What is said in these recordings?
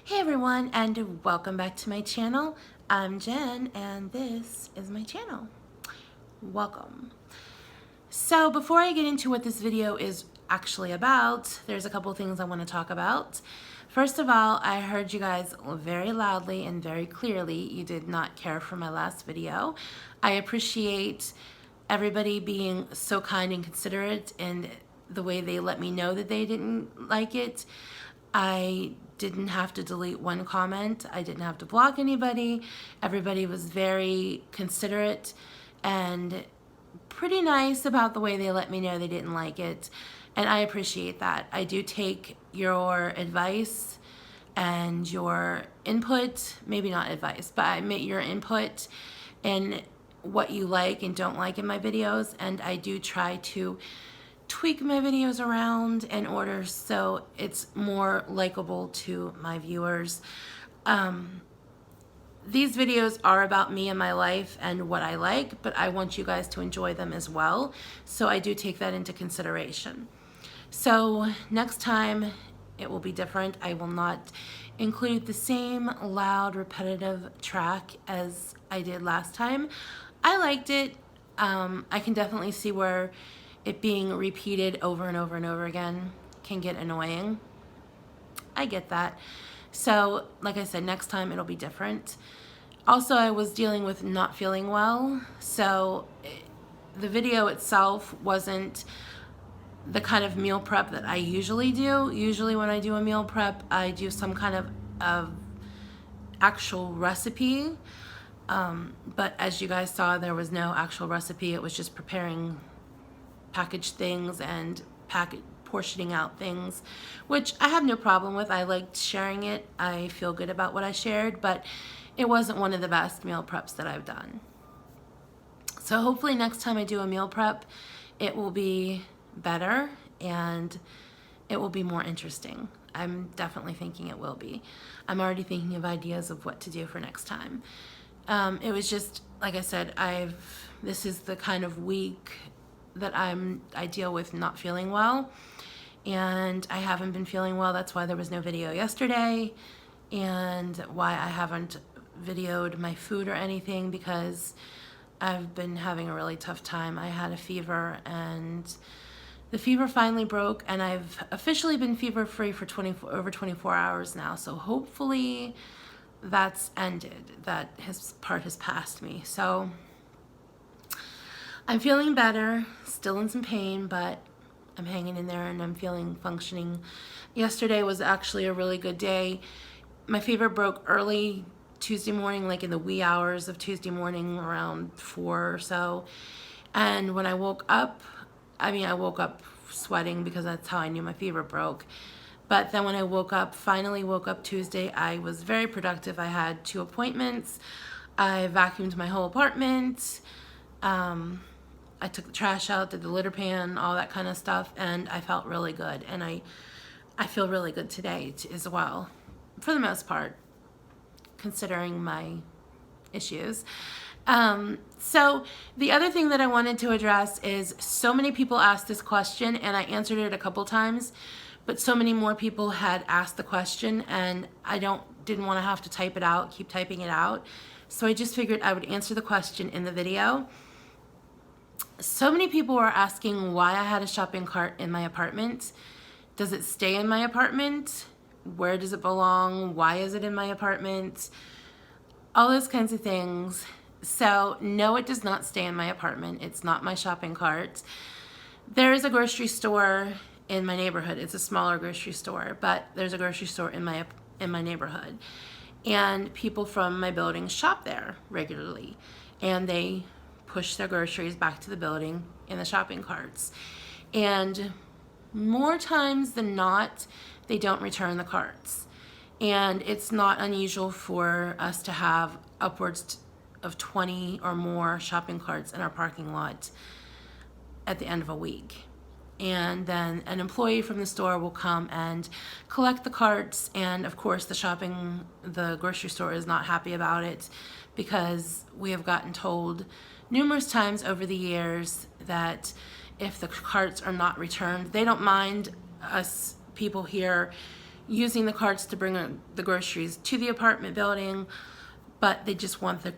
Hey everyone, and welcome back to my channel. I'm Jen and this is my channel. Welcome. So before I get into what this video is actually about, there's a couple things I want to talk about. First of all, I heard you guys very loudly and very clearly you did not care for my last video. I appreciate everybody being so kind and considerate and the way they let me know that they didn't like it. I didn't have to delete one comment. I didn't have to block anybody. Everybody was very considerate and pretty nice about the way they let me know they didn't like it. And I appreciate that. I do take your advice and your input, maybe not advice, but I admit your input and what you like and don't like in my videos. And I do try to tweak my videos around in order so it's more likable to my viewers. These videos are about me and my life and what I like, but I want you guys to enjoy them as well. So I do take that into consideration. So next time it will be different. I will not include the same loud, repetitive track as I did last time. I liked it. I can definitely see where it being repeated over and over and over again can get annoying. I get that. So, like I said, next time it'll be different. Also, I was dealing with not feeling well, so the video itself wasn't the kind of meal prep that I usually do. Usually when I do a meal prep, I do some kind of actual recipe. But as you guys saw, there was no actual recipe. It was just preparing packaged things and portioning out things, which I have no problem with. I liked sharing it. I feel good about what I shared, but it wasn't one of the best meal preps that I've done. So hopefully next time I do a meal prep, it will be better and it will be more interesting. I'm definitely thinking it will be. I'm already thinking of ideas of what to do for next time. It was just, like I said, this is the kind of week that I deal with not feeling well, and I haven't been feeling well. That's why there was no video yesterday, and why I haven't videoed my food or anything, because I've been having a really tough time. I had a fever and the fever finally broke, and I've officially been fever free for over 24 hours now, so hopefully that's ended. That part has passed me. So I'm feeling better, still in some pain, but I'm hanging in there and I'm feeling functioning. Yesterday was actually a really good day. My fever broke early Tuesday morning, like in the wee hours of Tuesday morning, around 4 or so. And when I woke up, I woke up sweating because that's how I knew my fever broke. But then when I finally woke up Tuesday, I was very productive. I had 2 appointments. I vacuumed my whole apartment. I took the trash out, did the litter pan, all that kind of stuff, and I felt really good. And I feel really good today as well, for the most part, considering my issues. So the other thing that I wanted to address is, so many people asked this question, and I answered it a couple times, but so many more people had asked the question, and I didn't want to have to type it out, keep typing it out. So I just figured I would answer the question in the video. So many people were asking why I had a shopping cart in my apartment. Does it stay in my apartment? Where does it belong? Why is it in my apartment? All those kinds of things. So no, it does not stay in my apartment. It's not my shopping cart. There is a grocery store in my neighborhood. It's a smaller grocery store, but there's a grocery store in my neighborhood. And people from my building shop there regularly. And they push their groceries back to the building in the shopping carts. And more times than not, they don't return the carts. And it's not unusual for us to have upwards of 20 or more shopping carts in our parking lot at the end of a week. And then an employee from the store will come and collect the carts, and of course the grocery store is not happy about it, because we have gotten told numerous times over the years that if the carts are not returned, they don't mind us people here using the carts to bring the groceries to the apartment building, but they just want the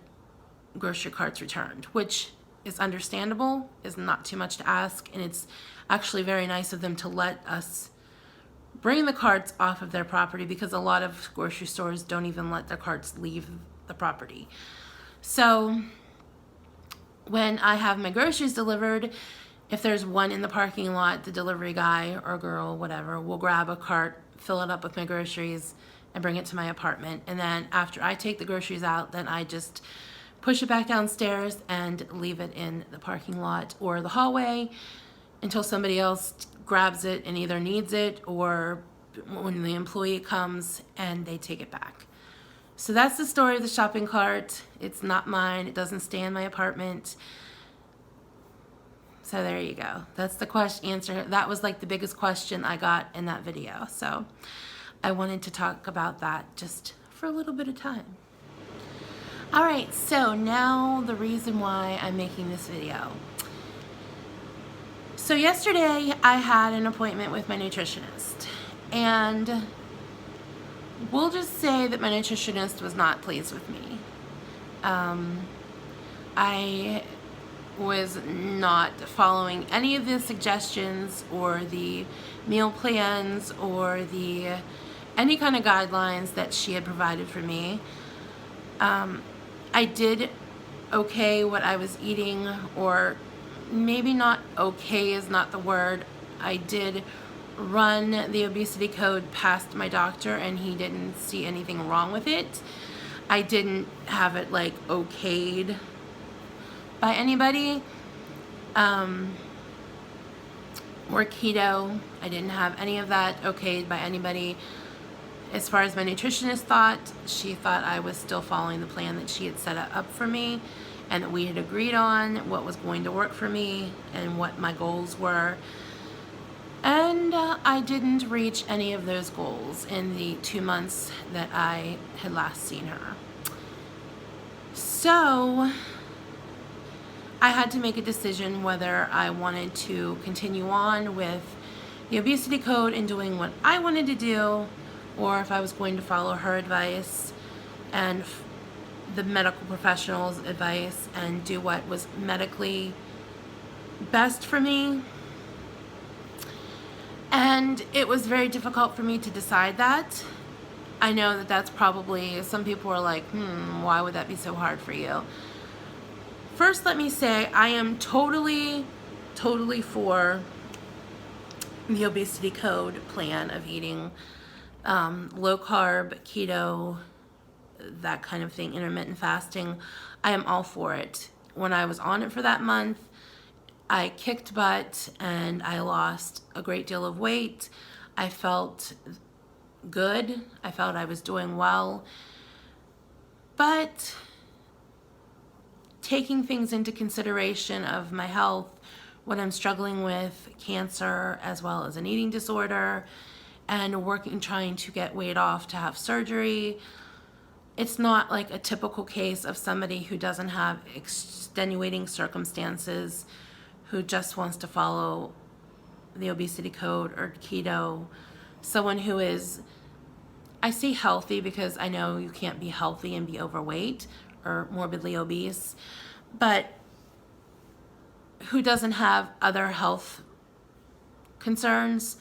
grocery carts returned, which is understandable, is not too much to ask, and it's actually very nice of them to let us bring the carts off of their property, because a lot of grocery stores don't even let their carts leave the property. So when I have my groceries delivered, if there's one in the parking lot, the delivery guy or girl, whatever, will grab a cart, fill it up with my groceries, and bring it to my apartment. And then after I take the groceries out, then I just push it back downstairs and leave it in the parking lot or the hallway until somebody else grabs it and either needs it, or when the employee comes and they take it back. So that's the story of the shopping cart. It's not mine. It doesn't stay in my apartment. So there you go. That's the answer. That was like the biggest question I got in that video. So I wanted to talk about that just for a little bit of time. All right, so now the reason why I'm making this video. So yesterday I had an appointment with my nutritionist, and we'll just say that my nutritionist was not pleased with me. I was not following any of the suggestions or the meal plans or any kind of guidelines that she had provided for me. I did okay what I was eating, or maybe not okay is not the word. I did run the obesity code past my doctor, and he didn't see anything wrong with it. I didn't have it like okayed by anybody, or keto. I didn't have any of that okayed by anybody. As far as my nutritionist thought, she thought I was still following the plan that she had set up for me, and that we had agreed on what was going to work for me and what my goals were. And I didn't reach any of those goals in the 2 months that I had last seen her. So I had to make a decision whether I wanted to continue on with the obesity code and doing what I wanted to do, or if I was going to follow her advice and the medical professional's advice and do what was medically best for me. And it was very difficult for me to decide that. I know that that's probably, some people are like, why would that be so hard for you? First, let me say I am totally for the obesity code plan of eating low carb, keto, that kind of thing, intermittent fasting. I am all for it. When I was on it for that month, I kicked butt and I lost a great deal of weight. I felt good. I felt I was doing well. But taking things into consideration of my health, what I'm struggling with, cancer, as well as an eating disorder, and trying to get weight off to have surgery. It's not like a typical case of somebody who doesn't have extenuating circumstances, who just wants to follow the obesity code or keto. Someone who is, I say healthy because I know you can't be healthy and be overweight or morbidly obese, but who doesn't have other health concerns.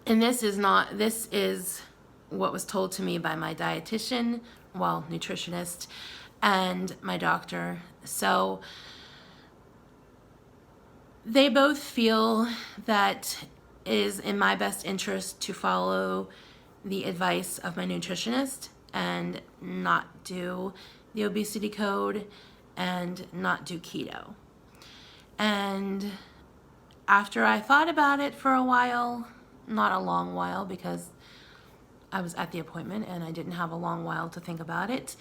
And this is what was told to me by my dietitian, nutritionist, and my doctor. So they both feel that it is in my best interest to follow the advice of my nutritionist and not do the obesity code and not do keto. And after I thought about it for a while, not a long while because I was at the appointment and I didn't have a long while to think about it,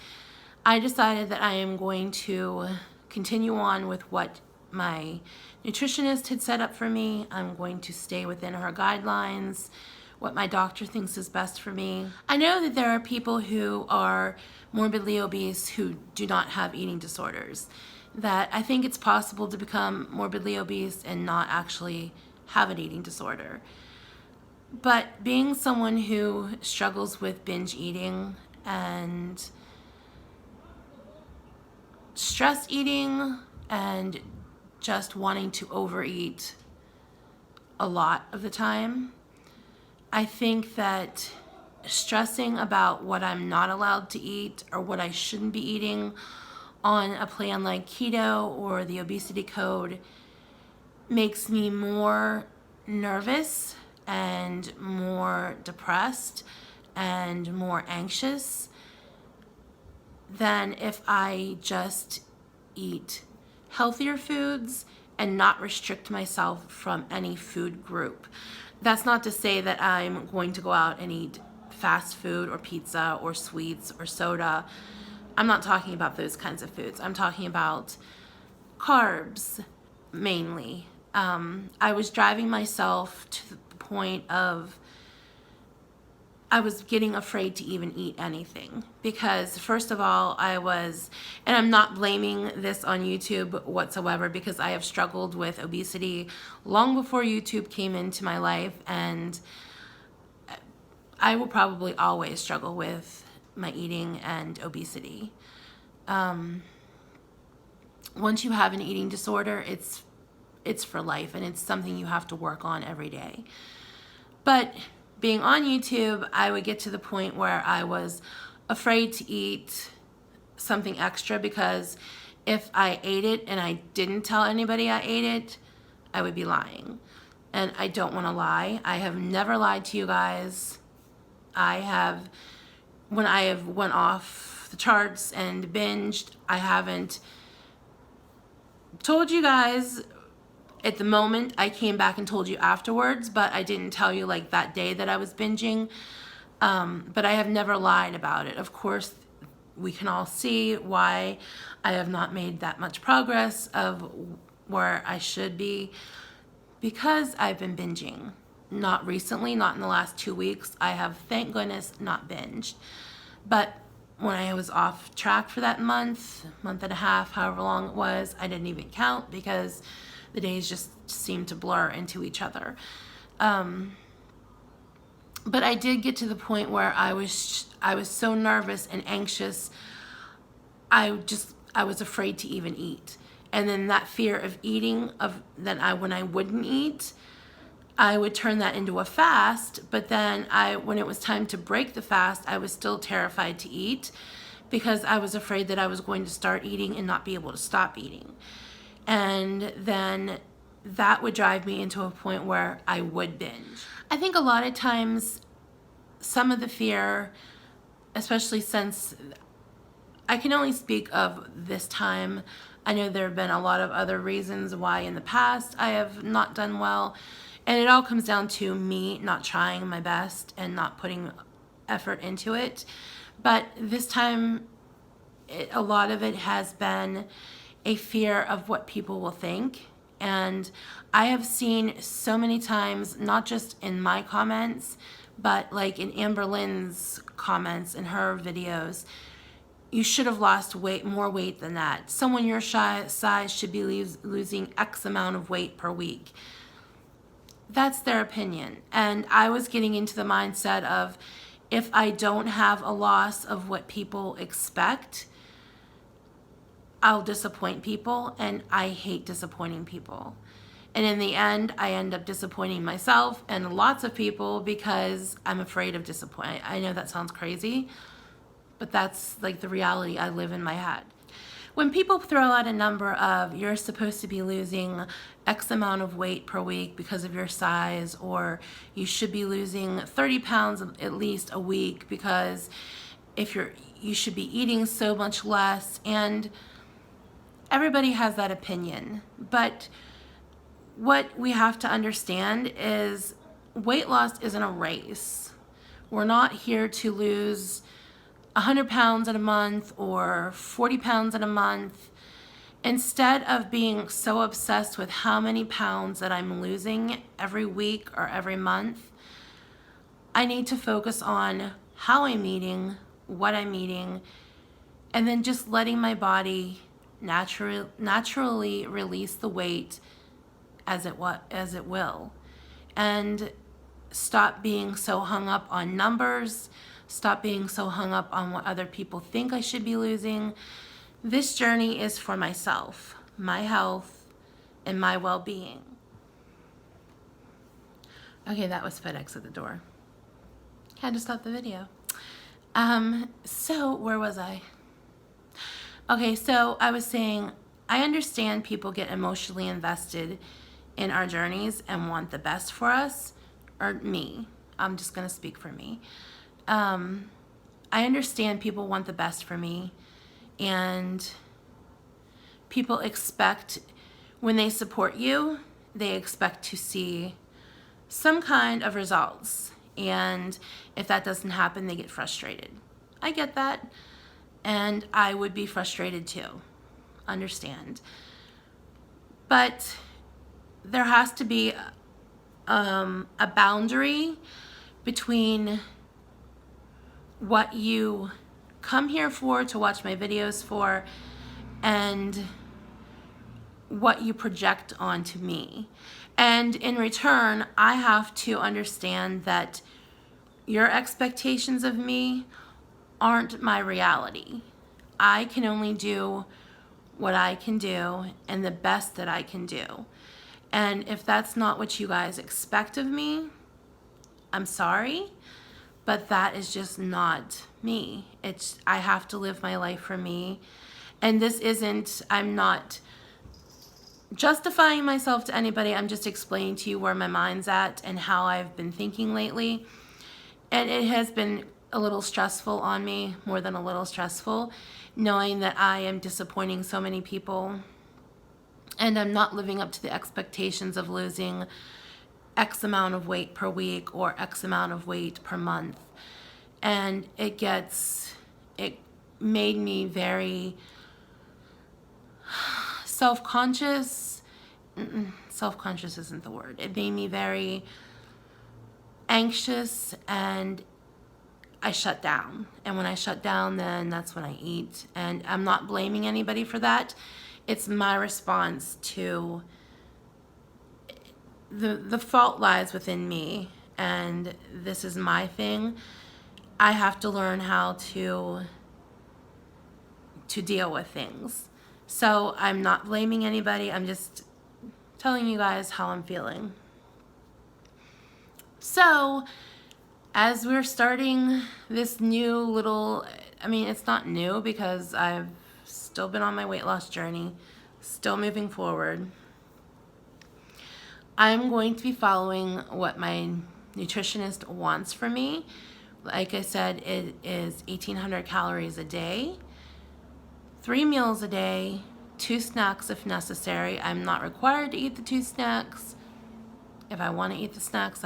I decided that I am going to continue on with what my nutritionist had set up for me. I'm going to stay within her guidelines, what my doctor thinks is best for me. I know that there are people who are morbidly obese who do not have eating disorders, that I think it's possible to become morbidly obese and not actually have an eating disorder. But being someone who struggles with binge eating and stress eating and just wanting to overeat a lot of the time, I think that stressing about what I'm not allowed to eat or what I shouldn't be eating on a plan like keto or the obesity code makes me more nervous and more depressed and more anxious than if I just eat healthier foods and not restrict myself from any food group. That's not to say that I'm going to go out and eat fast food or pizza or sweets or soda. I'm not talking about those kinds of foods. I'm talking about carbs mainly. I was driving myself to the point of I was getting afraid to even eat anything because, first of all, and I'm not blaming this on YouTube whatsoever because I have struggled with obesity long before YouTube came into my life, and I will probably always struggle with my eating and obesity. Once you have an eating disorder, it's for life, and it's something you have to work on every day. But being on YouTube, I would get to the point where I was afraid to eat something extra because if I ate it and I didn't tell anybody I ate it, I would be lying. And I don't want to lie. I have never lied to you guys. When I have went off the charts and binged, I haven't told you guys at the moment. I came back and told you afterwards, but I didn't tell you like that day that I was binging. But I have never lied about it. Of course, we can all see why I have not made that much progress of where I should be because I've been binging. Not recently, not in the last 2 weeks. I have, thank goodness, not binged. But when I was off track for that month and a half, however long it was, I didn't even count because the days just seemed to blur into each other. But I did get to the point where I was so nervous and anxious, I was afraid to even eat. And then that fear of eating, when I wouldn't eat, I would turn that into a fast. But then when it was time to break the fast, I was still terrified to eat because I was afraid that I was going to start eating and not be able to stop eating. And then that would drive me into a point where I would binge. I think a lot of times some of the fear, especially since I can only speak of this time, I know there have been a lot of other reasons why in the past I have not done well, and it all comes down to me not trying my best and not putting effort into it. But this time, a lot of it has been a fear of what people will think. And I have seen so many times, not just in my comments, but like in Amber Lynn's comments in her videos, you should have lost more weight than that. Someone your size should be losing X amount of weight per week. That's their opinion. And I was getting into the mindset of, if I don't have a loss of what people expect, I'll disappoint people, and I hate disappointing people. And in the end, I end up disappointing myself and lots of people because I'm afraid of disappointing. I know that sounds crazy, but that's like the reality I live in my head. When people throw out a number of, you're supposed to be losing X amount of weight per week because of your size, or you should be losing 30 pounds at least a week because you should be eating so much less, and everybody has that opinion. But what we have to understand is weight loss isn't a race. We're not here to lose 100 pounds in a month or 40 pounds in a month. Instead of being so obsessed with how many pounds that I'm losing every week or every month, I need to focus on how I'm eating, what I'm eating, and then just letting my body naturally release the weight as it will. And stop being so hung up on numbers, stop being so hung up on what other people think I should be losing. This journey is for myself, my health, and my well-being. Okay, that was FedEx at the door. Had to stop the video. So where was I? Okay, so I was saying, I understand people get emotionally invested in our journeys and want the best for us, or me. I'm just gonna speak for me. I understand people want the best for me, and people expect, when they support you, they expect to see some kind of results. And if that doesn't happen, they get frustrated. I get that. And I would be frustrated too. Understand. But there has to be a boundary between what you come here for, to watch my videos for, and what you project onto me. And in return, I have to understand that your expectations of me aren't my reality. I can only do what I can do and the best that I can do. And if that's not what you guys expect of me, I'm sorry, but that is just not me. I have to live my life for me. And this isn't, I'm not justifying myself to anybody. I'm just explaining to you where my mind's at and how I've been thinking lately. And it has been a little stressful on me, more than a little stressful, knowing that I am disappointing so many people and I'm not living up to the expectations of losing X amount of weight per week or X amount of weight per month. And it made me very self-conscious. Self-conscious isn't the word. It made me very anxious, and I shut down. And when I shut down, then that's when I eat. And I'm not blaming anybody for that. It's my response to the fault lies within me, and this is my thing. I have to learn how to deal with things. So I'm not blaming anybody. I'm just telling you guys how I'm feeling. So as we're starting this new little, I mean, it's not new because I've still been on my weight loss journey, still moving forward. I'm going to be following what my nutritionist wants from me. Like I said, it is 1,800 calories a day, 3 meals a day, 2 snacks if necessary. I'm not required to eat the 2 snacks. If I want to eat the snacks,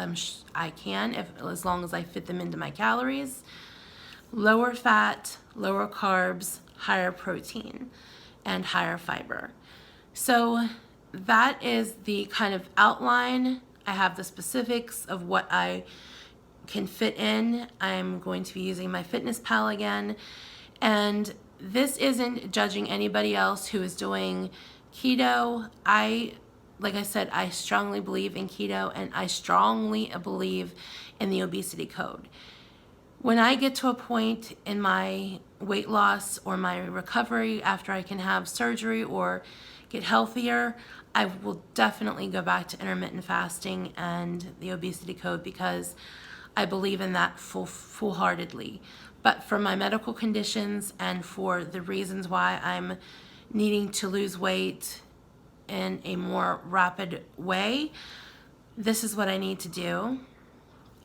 I can, as long as I fit them into my calories. Lower fat, lower carbs, higher protein, and higher fiber. So that is the kind of outline. I have the specifics of what I can fit in. I'm going to be using MyFitnessPal again. And this isn't judging anybody else who is doing keto. Like I said, I strongly believe in keto, and I strongly believe in the obesity code. When I get to a point in my weight loss or my recovery after I can have surgery or get healthier, I will definitely go back to intermittent fasting and the obesity code, because I believe in that full-heartedly. But for my medical conditions and for the reasons why I'm needing to lose weight in a more rapid way, this is what I need to do.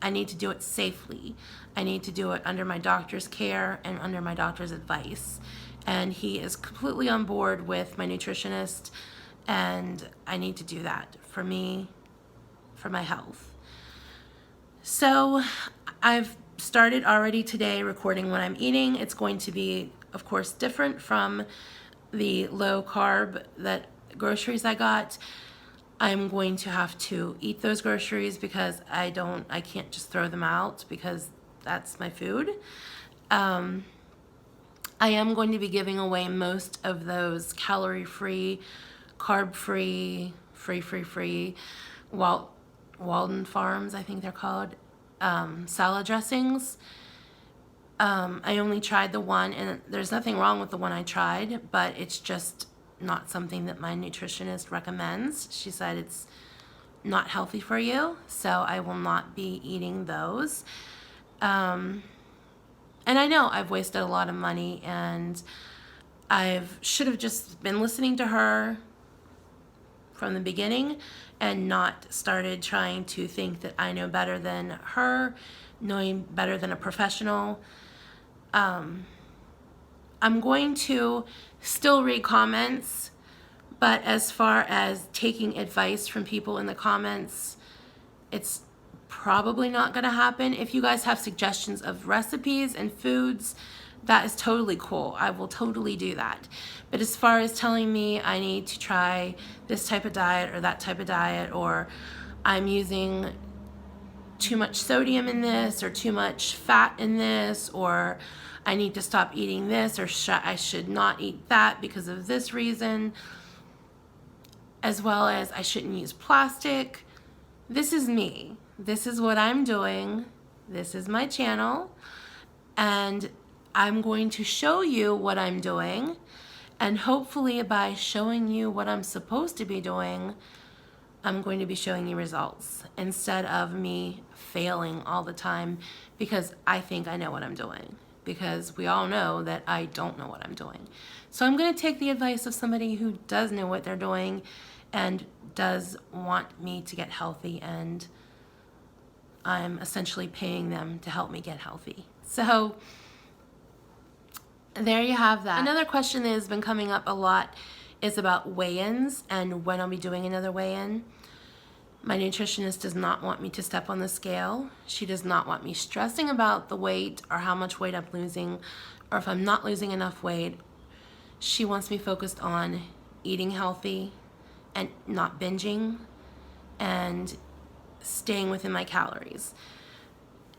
I need to do it safely. I need to do it under my doctor's care and under my doctor's advice. And he is completely on board with my nutritionist, and I need to do that for me, for my health. So I've started already today recording what I'm eating. It's going to be, of course, different from the low carb groceries I got. I'm going to have to eat those groceries because I can't just throw them out, because that's my food. I am going to be giving away most of those calorie-free, carb-free, free, well, Walden Farms, I think they're called, salad dressings. I only tried the one, and there's nothing wrong with the one I tried, but it's just not something that my nutritionist recommends. She said it's not healthy for you, so I will not be eating those. And I know I've wasted a lot of money, and should have just been listening to her from the beginning and not started trying to think that I know better than her, knowing better than a professional. I'm going to still read comments, but as far as taking advice from people in the comments, it's probably not going to happen. If you guys have suggestions of recipes and foods, that is totally cool. I will totally do that. But as far as telling me I need to try this type of diet or that type of diet, or I'm using too much sodium in this or too much fat in this, or I need to stop eating this, or I should not eat that because of this reason, as well as I shouldn't use plastic. This is me. This is what I'm doing. This is my channel. And I'm going to show you what I'm doing. And hopefully by showing you what I'm supposed to be doing, I'm going to be showing you results instead of me failing all the time because I think I know what I'm doing. Because we all know that I don't know what I'm doing. So I'm going to take the advice of somebody who does know what they're doing and does want me to get healthy, and I'm essentially paying them to help me get healthy. So there you have that. Another question that has been coming up a lot is about weigh-ins and when I'll be doing another weigh-in. My nutritionist does not want me to step on the scale. She does not want me stressing about the weight or how much weight I'm losing, or if I'm not losing enough weight. She wants me focused on eating healthy and not binging and staying within my calories.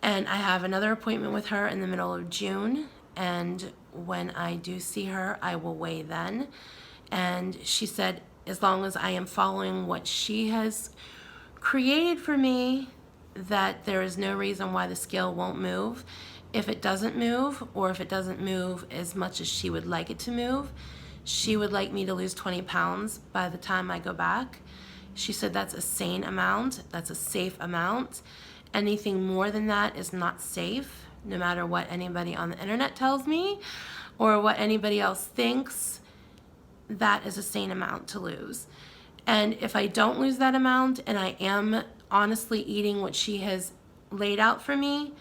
And I have another appointment with her in the middle of June, and when I do see her, I will weigh then. And she said as long as I am following what she has created for me, that there is no reason why the scale won't move. If it doesn't move, or if it doesn't move as much as she would like it to move, she would like me to lose 20 pounds by the time I go back. She said that's a sane amount, that's a safe amount. Anything more than that is not safe, no matter what anybody on the internet tells me or what anybody else thinks. That is a sane amount to lose. And if I don't lose that amount and I am honestly eating what she has laid out for me,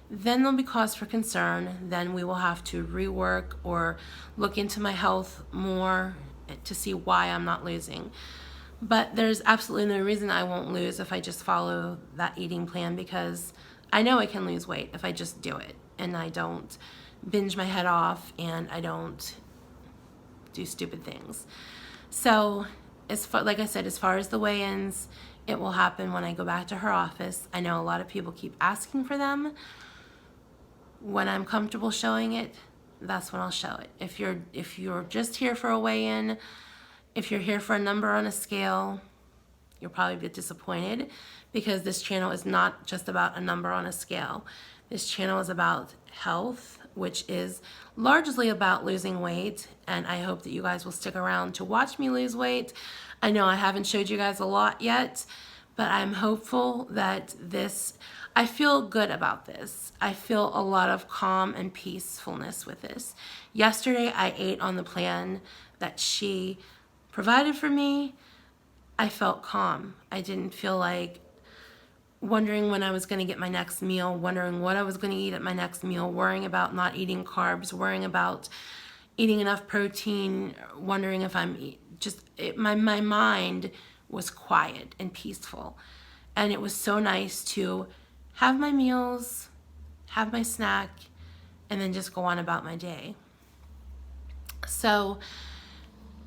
then there'll be cause for concern. Then we will have to rework or look into my health more to see why I'm not losing. But there's absolutely no reason I won't lose if I just follow that eating plan, because I know I can lose weight if I just do it and I don't binge my head off and I don't do stupid things. So like I said, as far as the weigh-ins, it will happen when I go back to her office. I know a lot of people keep asking for them. When I'm comfortable showing it, that's when I'll show it. If you're just here for a weigh-in, if you're here for a number on a scale, you'll probably be disappointed, because this channel is not just about a number on a scale. This channel is about health, which is largely about losing weight, and I hope that you guys will stick around to watch me lose weight. I know I haven't showed you guys a lot yet, but I'm hopeful that I feel good about this. I feel a lot of calm and peacefulness with this. Yesterday, I ate on the plan that she provided for me. I felt calm. I didn't feel like wondering when I was going to get my next meal, wondering what I was going to eat at my next meal, worrying about not eating carbs, worrying about eating enough protein, wondering if my mind was quiet and peaceful. And it was so nice to have my meals, have my snack, and then just go on about my day. So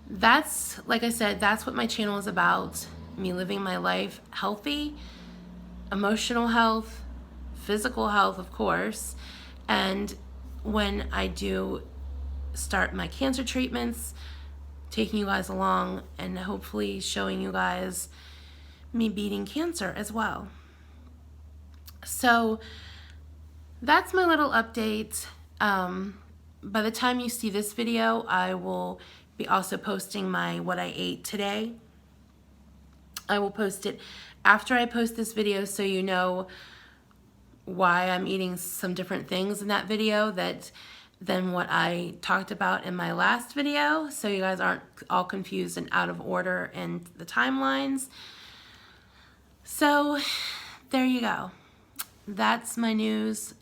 that's, like I said, that's what my channel is about. Me living my life healthy, emotional health, physical health, of course. And when I do start my cancer treatments, taking you guys along and hopefully showing you guys me beating cancer as well. So that's my little update. By the time you see this video, I will be also posting my what I ate today. I will post it after I post this video, so you know why I'm eating some different things in that video than what I talked about in my last video, so you guys aren't all confused and out of order in the timelines. So there you go. That's my news,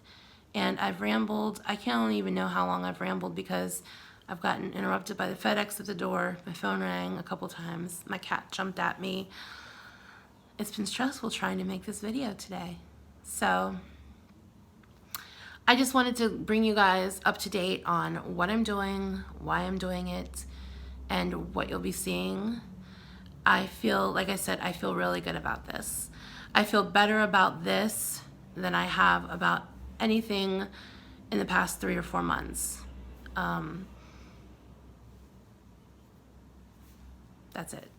and I've rambled. I can't even know how long I've rambled because I've gotten interrupted by the FedEx at the door. My phone rang a couple times. My cat jumped at me. It's been stressful trying to make this video today. So I just wanted to bring you guys up to date on what I'm doing, why I'm doing it, and what you'll be seeing. I feel, like I said, I feel really good about this. I feel better about this than I have about anything in the past 3 or 4 months. That's it.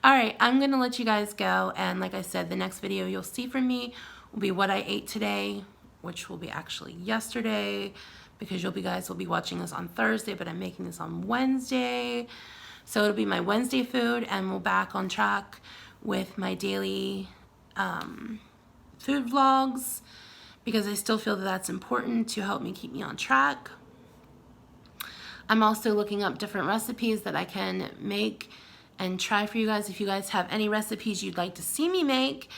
All right, I'm gonna let you guys go, and like I said, the next video you'll see from me will be what I ate today, which will be actually yesterday, because you guys will be watching this on Thursday, but I'm making this on Wednesday. So it'll be my Wednesday food, and we're back on track with my daily food vlogs, because I still feel that that's important to help me keep me on track. I'm also looking up different recipes that I can make and try for you guys. If you guys have any recipes you'd like to see me make,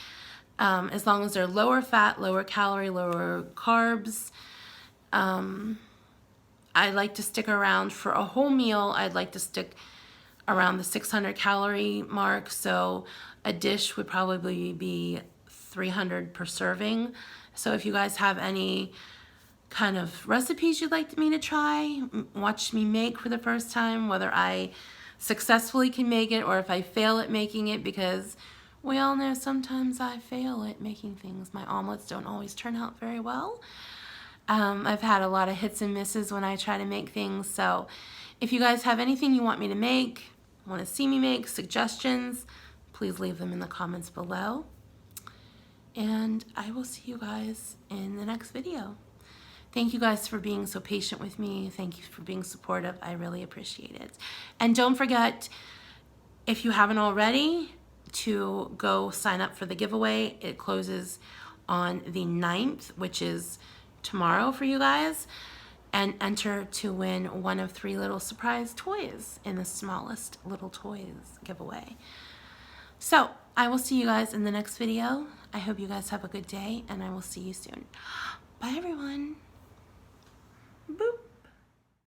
as long as they're lower fat, lower calorie, lower carbs. I like to stick around for a whole meal. I'd like to stick around the 600 calorie mark. So a dish would probably be 300 per serving. So if you guys have any kind of recipes you'd like me to try, watch me make for the first time, whether I successfully can make it or if I fail at making it, because we all know sometimes I fail at making things. My omelets don't always turn out very well. I've had a lot of hits and misses when I try to make things. So if you guys have anything you want me to make, want to see me make, suggestions, please leave them in the comments below. And I will see you guys in the next video. Thank you guys for being so patient with me. Thank you for being supportive. I really appreciate it. And don't forget, if you haven't already, to go sign up for the giveaway. It closes on the 9th, which is tomorrow for you guys, and enter to win one of 3 little surprise toys in the smallest little toys giveaway. So I will see you guys in the next video. I hope you guys have a good day, and I will see you soon. Bye, everyone.